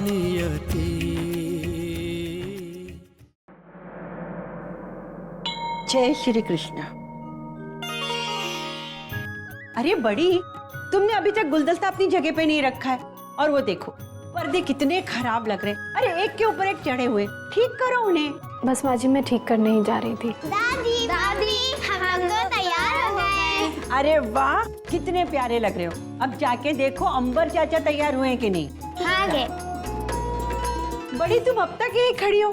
नियति। जय श्री कृष्ण। अरे बड़ी, तुमने अभी तक गुलदस्ता अपनी जगह पे नहीं रखा है, और वो देखो पर्दे कितने खराब लग रहे हैं। अरे एक के ऊपर एक चढ़े हुए, ठीक करो उन्हें। बस माँ जी, मैं ठीक करने ही जा रही थी। दादी दादी हम तो तैयार हो गए। अरे वाह, कितने प्यारे लग रहे हो। अब जाके देखो अंबर चाचा तैयार हुए कि नहीं। हाँ गे। बड़ी, तुम अब तक यही खड़ी हो?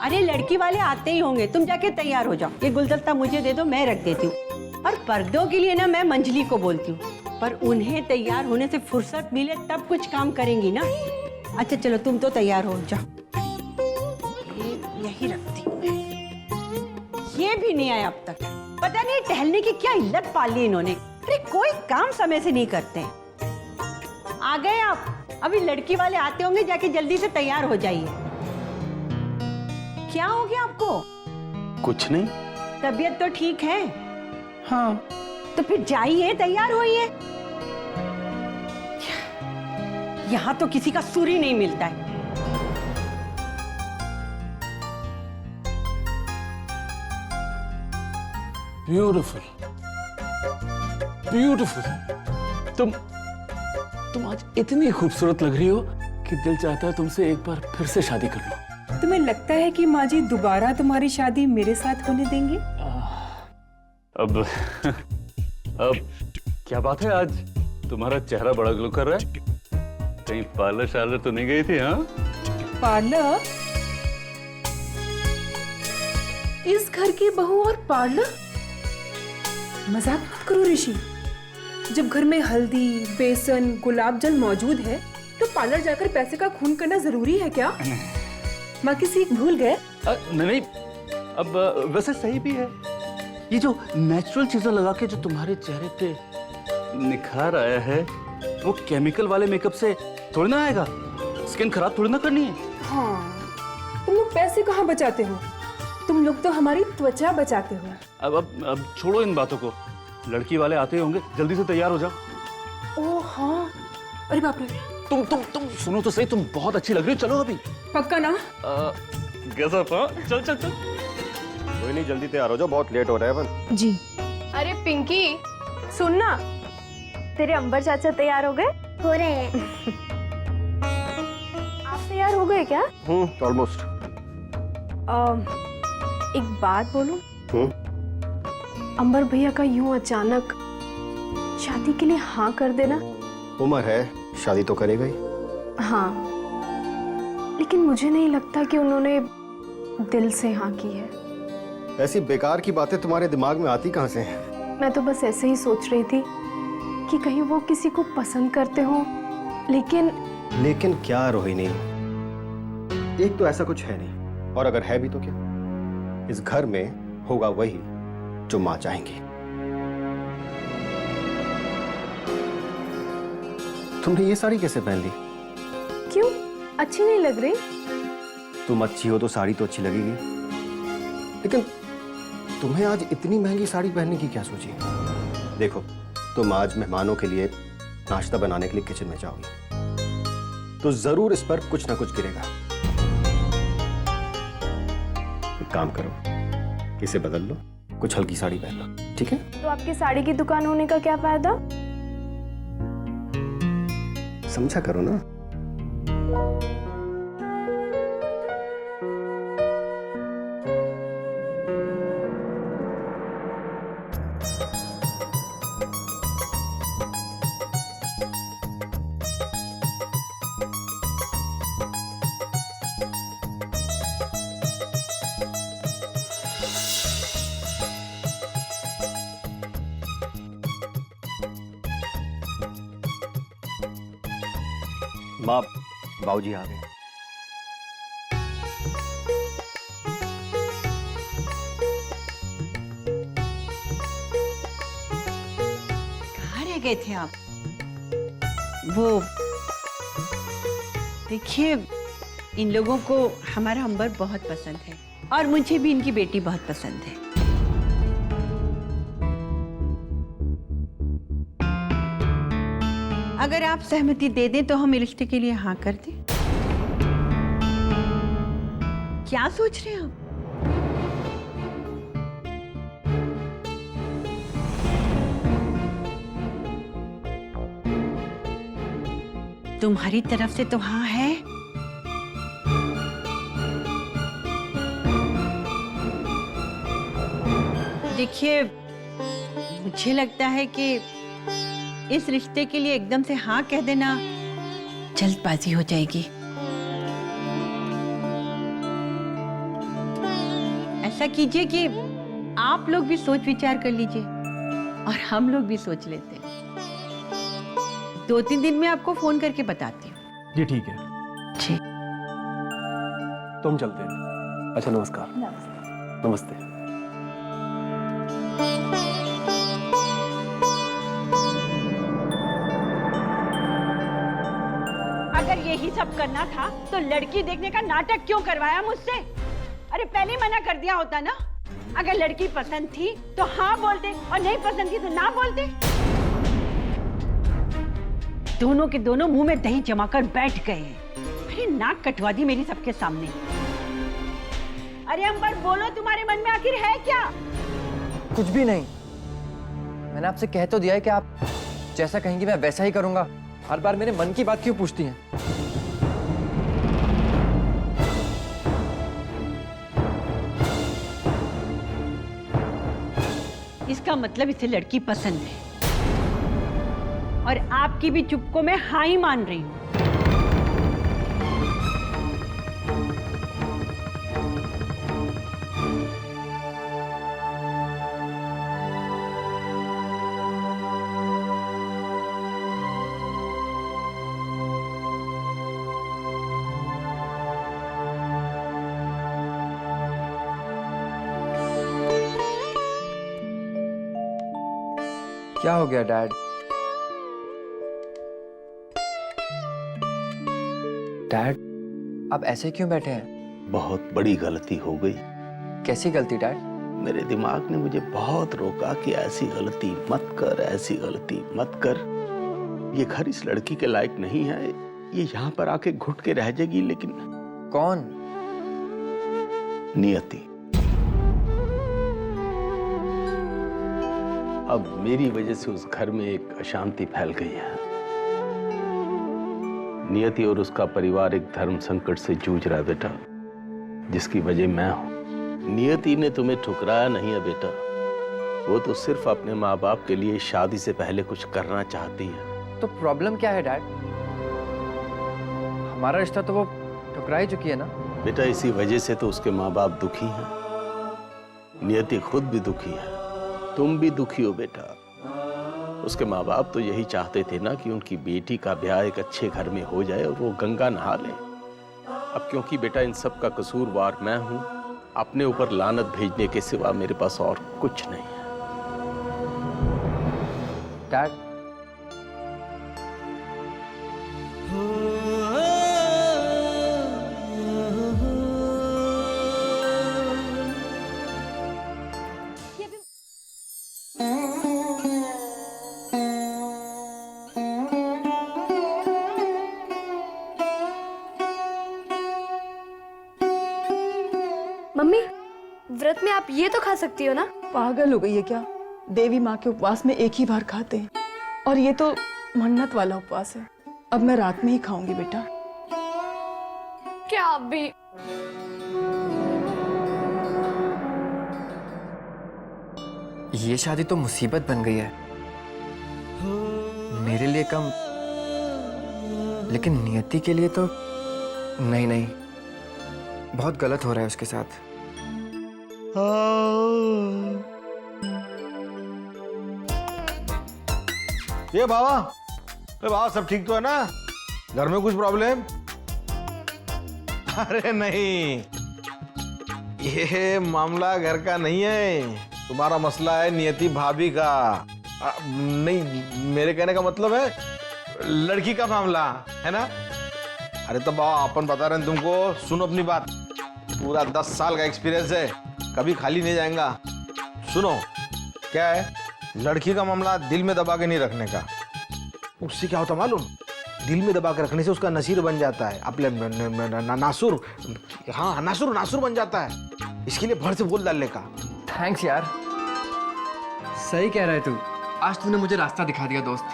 अरे लड़की वाले आते ही होंगे, तुम जाके तैयार हो जाओ। ये गुलदस्ता मुझे दे दो, मैं रख देती हूँ। और पर्दों के लिए ना मैं मंजली को बोलती हूँ, पर उन्हें तैयार होने से फुर्सत मिले तब कुछ काम करेंगी ना। अच्छा चलो, तुम तो तैयार हो जाओ। यही रखती हूँ मैं। ये भी नहीं आया अब तक। पता नहीं टहलने की क्या इल्लत पाल ली इन्होंने। अरे कोई काम समय से नहीं करते। आ गए आप? अभी लड़की वाले आते होंगे, जाके जल्दी से तैयार हो जाइए। क्या हो गया आपको? कुछ नहीं। तबीयत तो ठीक है? हाँ। तो फिर जाइए, तैयार होइए। यहाँ तो किसी का सुर ही नहीं मिलता है। Beautiful, beautiful. तुम आज इतनी खूबसूरत लग रही हो कि दिल चाहता है तुमसे एक बार फिर से शादी कर लो। तुम्हें लगता है कि माँ जी दोबारा तुम्हारी शादी मेरे साथ होने देंगे? अब क्या बात है, आज तुम्हारा चेहरा बड़ा ग्लो कर रहा है। कहीं पार्लर शार्लर तो नहीं गई थी? हाँ, पार्लर? इस घर की बहू और पार्लर? मजाक मत करो ऋषि। जब घर में हल्दी, बेसन, गुलाब जल मौजूद है तो पार्लर जाकर पैसे का खून करना जरूरी है क्या? माँ की सीख भूल गए? नहीं। अब वैसे सही भी है। ये जो नेचुरल चीजें लगा के जो तुम्हारे चेहरे पे निखार आया है, वो केमिकल वाले मेकअप से थोड़ी ना आएगा। स्किन खराब थोड़ी ना करनी है। हाँ, तुम लोग पैसे कहाँ बचाते हो? तुम लोग तो हमारी त्वचा बचाते हो। अब छोड़ो इन बातों को। लड़की वाले आते होंगे, जल्दी से तैयार हो जाओ। ओह हाँ, अरे बाप रे। तुम सुनो तो सही, तुम बहुत अच्छी लग रही हो। चलो अभी। पक्का ना? गजब। हाँ, चल। कोई नहीं, जल्दी तैयार हो जाओ, बहुत लेट हो रहा है अपन। जी। अरे पिंकी, सुन ना, तेरे अंबर चाचा तैयार हो गए? हो रहे हैं। आप तैयार हो गए क्या? ऑलमोस्ट। एक बात बोलूं? अंबर भैया का यूं अचानक शादी के लिए हाँ कर देना। उम्र है, शादी तो करेगा ही। हाँ, लेकिन मुझे नहीं लगता कि उन्होंने दिल से हाँ की है। ऐसी बेकार की बातें तुम्हारे दिमाग में आती कहाँ से हैं? मैं तो बस ऐसे ही सोच रही थी कि कहीं वो किसी को पसंद करते हो, लेकिन क्या रोहिणी, एक तो ऐसा कुछ है नहीं, और अगर है भी तो क्या? इस घर में होगा वही जो माँ चाहेंगी। तुमने ये साड़ी कैसे पहन ली? क्यों, अच्छी नहीं लग रही? तुम अच्छी हो तो साड़ी तो अच्छी लगेगी, लेकिन तुम्हें आज इतनी महंगी साड़ी पहनने की क्या सोची? देखो, तुम आज मेहमानों के लिए नाश्ता बनाने के लिए किचन में जाओगी तो जरूर इस पर कुछ ना कुछ गिरेगा। एक काम करो, इसे बदल लो, कुछ हल्की साड़ी पहन लो, ठीक है? तो आपकी साड़ी की दुकान होने का क्या फायदा? समझा करो ना। माँ, बाबूजी आ गए। कहाँ रह गए थे आप? वो देखिए, इन लोगों को हमारा अंबर बहुत पसंद है और मुझे भी इनकी बेटी बहुत पसंद है। अगर आप सहमति दे दें तो हम रिश्ते के लिए हाँ कर दें। क्या सोच रहे हैं आप? तुम्हारी तरफ से तो हाँ है। देखिए, मुझे लगता है कि इस रिश्ते के लिए एकदम से हाँ कह देना जल्दबाजी हो जाएगी। ऐसा कीजिए कि आप लोग भी सोच विचार कर लीजिए और हम लोग भी सोच लेते हैं। 2-3 दिन में आपको फोन करके बताती हूँ। जी ठीक है, जी। तो हम चलते हैं। अच्छा, नमस्कार। नमस्ते। अगर यही सब करना था तो लड़की देखने का नाटक क्यों करवाया मुझसे? अरे पहले ही मना कर दिया होता ना। अगर लड़की पसंद थी तो हाँ बोलते और नहीं पसंद थी तो ना बोलते। दोनों के दोनों मुंह में दही जमाकर बैठ गए हैं। अरे नाक कटवा दी मेरी सबके सामने। अरे अंबर बोलो, तुम्हारे मन में आखिर है क्या? कुछ भी नहीं। मैंने आपसे कह तो दिया है कि आप जैसा कहेंगी मैं वैसा ही करूंगा। हर बार मेरे मन की बात क्यों पूछती हैं? इसका मतलब इसे लड़की पसंद है और आपकी भी चुप को मैं हाँ ही मान रही हूँ। क्या हो गया डैड? डैड, आप ऐसे क्यों बैठे हैं? बहुत बड़ी गलती हो गई। कैसी गलती डैड? मेरे दिमाग ने मुझे बहुत रोका कि ऐसी गलती मत कर, ऐसी गलती मत कर। ये घर इस लड़की के लायक नहीं है। ये यहाँ पर आके घुट के रह जाएगी। लेकिन कौन? नियति। अब मेरी वजह से उस घर में एक अशांति फैल गई है। नियति और उसका परिवार एक धर्म संकट से जूझ रहा है बेटा, जिसकी वजह मैं हूं। नियति ने तुम्हें ठुकराया नहीं है बेटा। वो तो सिर्फ अपने माँ बाप के लिए शादी से पहले कुछ करना चाहती है। तो प्रॉब्लम क्या है डैड? हमारा रिश्ता तो वो ठुकरा ही चुकी है ना। बेटा, इसी वजह से तो उसके माँ बाप दुखी हैं। नियति खुद भी दुखी है, तुम भी दुखी हो बेटा। उसके माँ बाप तो यही चाहते थे ना कि उनकी बेटी का ब्याह एक अच्छे घर में हो जाए और वो गंगा नहा ले। अब क्योंकि बेटा इन सब का कसूरवार मैं हूं, अपने ऊपर लानत भेजने के सिवा मेरे पास और कुछ नहीं है। डैड, मम्मी, व्रत में आप ये तो खा सकती हो ना? पागल हो गई है क्या? देवी माँ के उपवास में एक ही बार खाते हैं और ये तो मन्नत वाला उपवास है। अब मैं रात में ही खाऊंगी बेटा। क्या आप भी? ये शादी तो मुसीबत बन गई है मेरे लिए कम, लेकिन नियति के लिए तो नहीं। नहीं, बहुत गलत हो रहा है उसके साथ। ये बाबा सब ठीक तो है ना? घर में कुछ प्रॉब्लम? अरे नहीं, ये मामला घर का नहीं है। तुम्हारा मसला है नियति भाभी का। नहीं, मेरे कहने का मतलब है लड़की का मामला है ना। अरे तो बाबा अपन बता रहे हैं तुमको, सुनो अपनी बात। पूरा 10 साल का एक्सपीरियंस है, कभी खाली नहीं जाएगा। सुनो, क्या है, लड़की का मामला दिल में दबा के नहीं रखने का। उससे क्या होता मालूम? दिल में दबा के रखने से उसका नसीर बन जाता है, आपले नासुर, हाँ नासुर नासुर बन जाता है। इसके लिए भर से बोल डालने का। थैंक्स यार, सही कह रहा है तू। आज तूने मुझे रास्ता दिखा दिया दोस्त।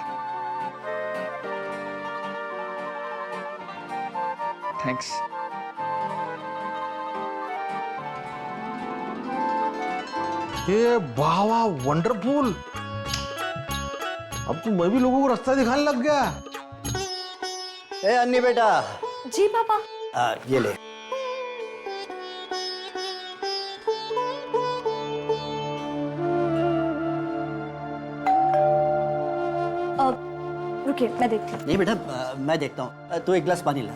थैंक्स। ये वाह वाह वंडरफुल। अब तो मैं भी लोगों को रास्ता दिखाने लग गया। ए अन्नी बेटा। जी पापा। ये ले। रुकिए मैं देखती हूँ। नहीं बेटा, मैं देखता हूँ। तू एक गिलास पानी ला।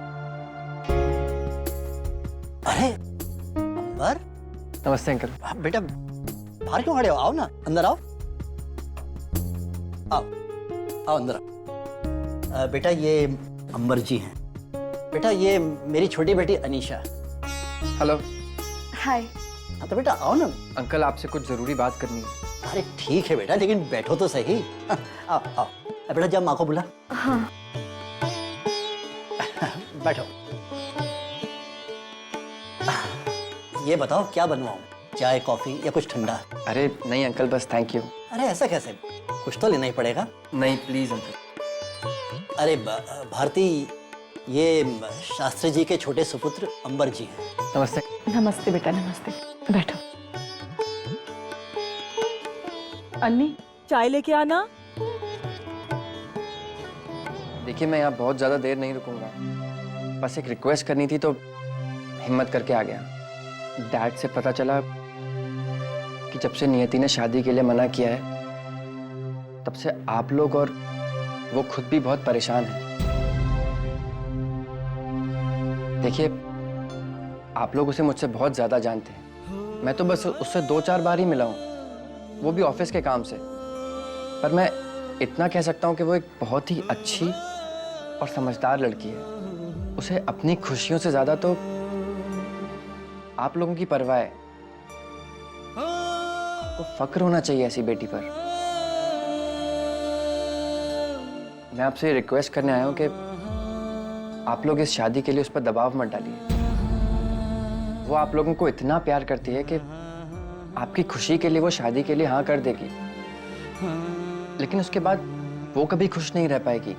अरे अंबर। नमस्ते अंकल। बेटा बाहर क्यों खड़े हो? आओ ना, अंदर आओ। आओ आओ अंदर आओ। बेटा ये अंबर जी हैं। बेटा ये मेरी छोटी बेटी अनीशा। हेलो। हाय। हाँ तो बेटा आओ ना। अंकल आपसे कुछ जरूरी बात करनी है। अरे ठीक है बेटा, लेकिन बैठो तो सही। आओ आओ। बेटा जब माँ को बुला। हाँ। बैठो। ये बताओ क्या बनवाऊं? चाय, कॉफी या कुछ ठंडा? अरे नहीं अंकल, बस थैंक यू। अरे ऐसा कैसे? कुछ तो लेना ही पड़ेगा। नहीं प्लीज अंकल। अरे भारती, ये शास्त्री जी के छोटे सुपुत्र अंबर जी हैं। नमस्ते। नमस्ते बेटा, नमस्ते। बैठो। अन्नी चाय लेके आना। देखिए मैं यहाँ बहुत ज्यादा देर नहीं रुकूंगा, बस एक रिक्वेस्ट करनी थी तो हिम्मत करके आ गया। डैड से पता चला कि जब से नियति ने शादी के लिए मना किया है तब से आप लोग और वो खुद भी बहुत परेशान हैं। देखिए आप लोग उसे मुझसे बहुत ज्यादा जानते हैं, मैं तो बस उससे 2-4 बार ही मिला हूँ, वो भी ऑफिस के काम से। पर मैं इतना कह सकता हूँ कि वो एक बहुत ही अच्छी और समझदार लड़की है। उसे अपनी खुशियों से ज्यादा तो आप लोगों की परवाह है। आपको फक्र होना चाहिए ऐसी बेटी पर। मैं आपसे रिक्वेस्ट करने आया हूं कि आप लोग इस शादी के लिए उस पर दबाव मत डालिए। वो आप लोगों को इतना प्यार करती है कि आपकी खुशी के लिए वो शादी के लिए हाँ कर देगी, लेकिन उसके बाद वो कभी खुश नहीं रह पाएगी।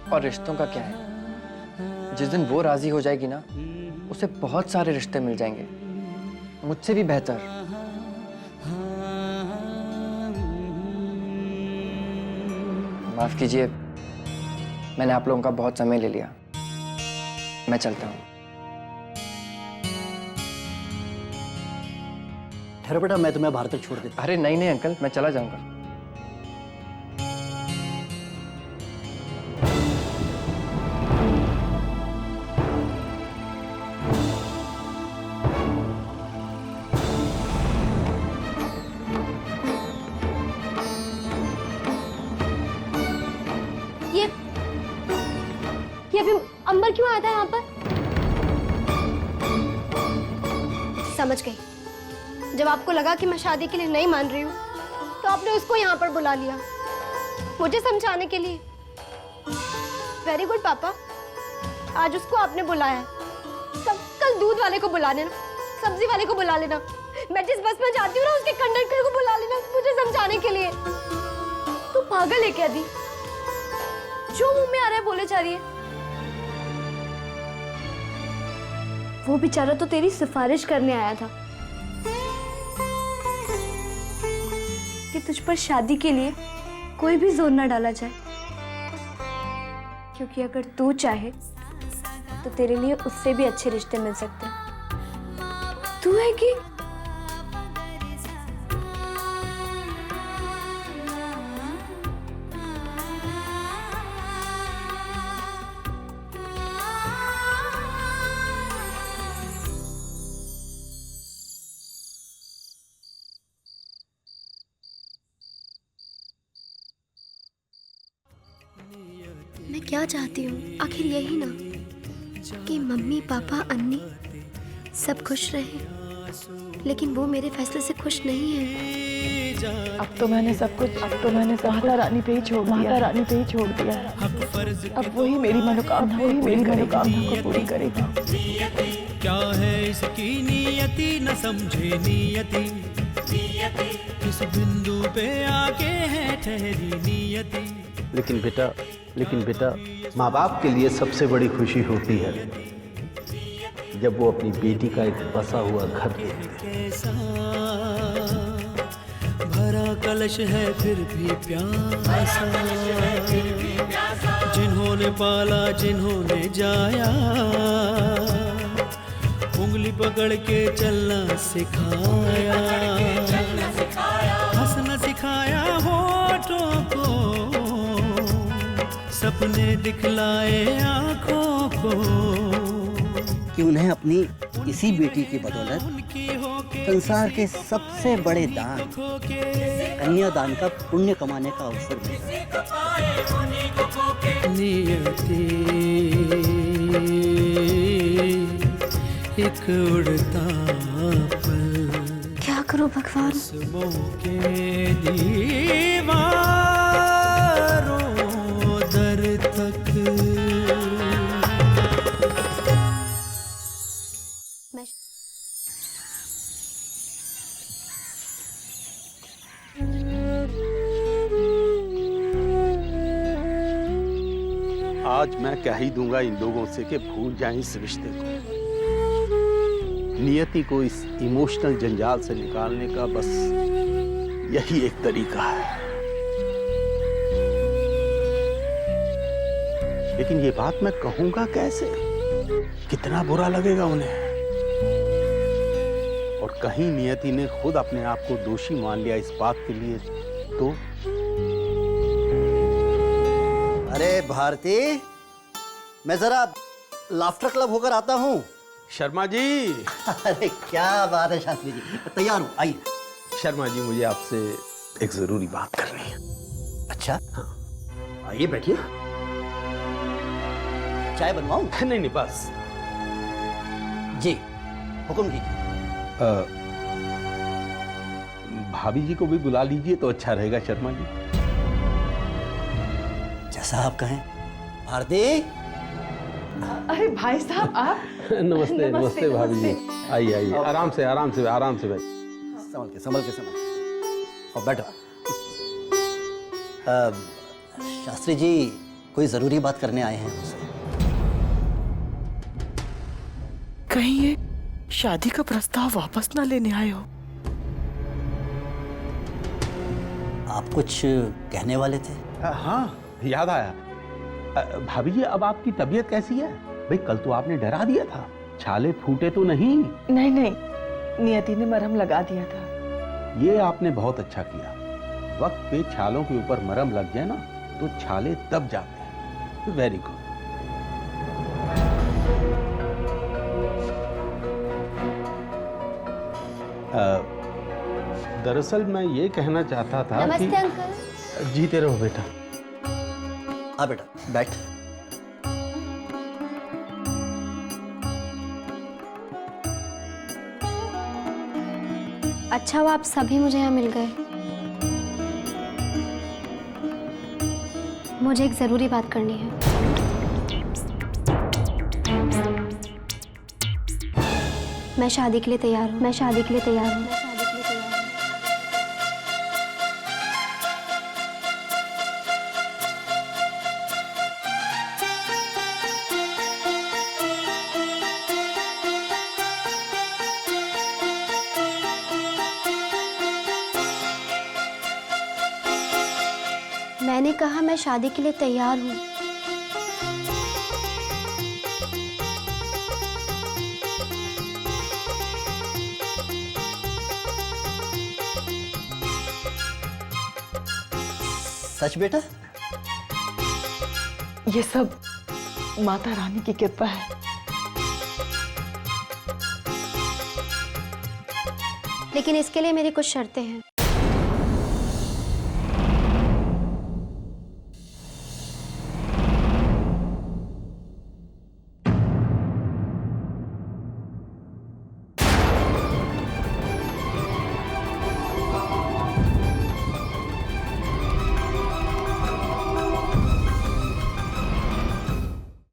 और रिश्तों का क्या है, जिस दिन वो राजी हो जाएगी ना, उसे बहुत सारे रिश्ते मिल जाएंगे, मुझसे भी बेहतर। माफ कीजिए, मैंने आप लोगों का बहुत समय ले लिया, मैं चलता हूँ। ठहरो बेटा, मैं तुम्हें बाहर तक छोड़ देता। अरे नहीं नहीं अंकल, मैं चला जाऊंगा। ये अभी अंबर क्यों आया था यहाँ पर? समझ गई। जब आपको लगा कि मैं शादी के लिए नहीं मान रही हूँ तो आपने उसको यहाँ पर बुला लिया मुझे समझाने के लिए। वेरी गुड पापा, आज उसको आपने बुलाया। कल दूध वाले को बुला लेना, सब्जी वाले को बुला लेना, मैं जिस बस में जाती हूँ ना उसके कंडक्टर को बुला लेना मुझे समझाने के लिए। तू पागल है क्या दी? जो मुंह में आ रहा है बोले जा रही है। वो बेचारा तो तेरी सिफारिश करने आया था कि तुझ पर शादी के लिए कोई भी जोर न डाला जाए, क्योंकि अगर तू चाहे तो तेरे लिए उससे भी अच्छे रिश्ते मिल सकते हैं। तू है कि मैं क्या चाहती हूँ आखिर यही ना कि मम्मी पापा अन्नी सब खुश रहें। लेकिन वो मेरे फैसले से खुश नहीं है। अब तो मैंने सब कुछ माता रानी पे ही छोड़ दिया है। अब वही मेरी मनोकामना को पूरी करेगी। क्या है इसकी नियति न समझे नियति, किस बिंदु पे आके है ठहरी नियति। लेकिन बेटा माँ बाप के लिए सबसे बड़ी खुशी होती है जब वो अपनी बेटी का एक बसा हुआ घर देखते हैं। भरा कलश है फिर भी प्यासा, जिन्होंने पाला जिन्होंने जाया, उंगली पकड़ के चलना सिखाया, हंसना सिखाया होठों को, सपने दिखलाए आंखों को, कि उन्हें अपनी इसी बेटी की बदौलत संसार के सबसे बड़े दान कन्यादान का पुण्य कमाने का अवसर मिला। नियति एक उड़ता पल, क्या करूं भगवान? के दीवारों दर तक। आज मैं कह ही दूंगा इन लोगों से कि भूल जाएं इस रिश्ते को। नियति को इस इमोशनल जंजाल से निकालने का बस यही एक तरीका है। लेकिन ये बात मैं कहूंगा कैसे? कितना बुरा लगेगा उन्हें। और कहीं नियति ने खुद अपने आप को दोषी मान लिया इस बात के लिए तो? अरे भारती, मैं जरा लाफ्टर क्लब होकर आता हूँ। शर्मा जी। अरे क्या बात है शास्त्री जी, तैयार हूँ, आइए। शर्मा जी, मुझे आपसे एक जरूरी बात करनी है। अच्छा, हाँ, आइए बैठिए। चाय बनवाऊं? नहीं बस। जी हुक्म कीजिए। भाभी जी को भी बुला लीजिए तो अच्छा रहेगा शर्मा जी। जैसा आप कहें। भारती। अरे भाई साहब आप। नमस्ते भाभी जी। आइए आराम से भाई। संभल के और बैठो। शास्त्री जी कोई जरूरी बात करने आए हैं मुझसे। कहीं ये शादी का प्रस्ताव वापस ना लेने आए हो? आप कुछ कहने वाले थे? हाँ याद आया। भाभी जी, अब आपकी तबीयत कैसी है? भाई कल तो आपने डरा दिया था, छाले फूटे तो नहीं? नहीं, नियति ने मरहम लगा दिया था। ये आपने बहुत अच्छा किया। वक्त पे छालों के ऊपर मरहम लग जाए ना तो छाले दब जाते हैं। Very good. दरअसल मैं ये कहना चाहता था नमस्ते कि अंकल। जीते रहो बेटा। हाँ बेटा बैठ। अच्छा हुआ आप सभी मुझे यहाँ मिल गए। मुझे एक जरूरी बात करनी है। मैं शादी के लिए तैयार हूँ। मैंने कहा मैं शादी के लिए तैयार हूँ। सच बेटा? ये सब माता रानी की कृपा है। लेकिन इसके लिए मेरी कुछ शर्तें हैं।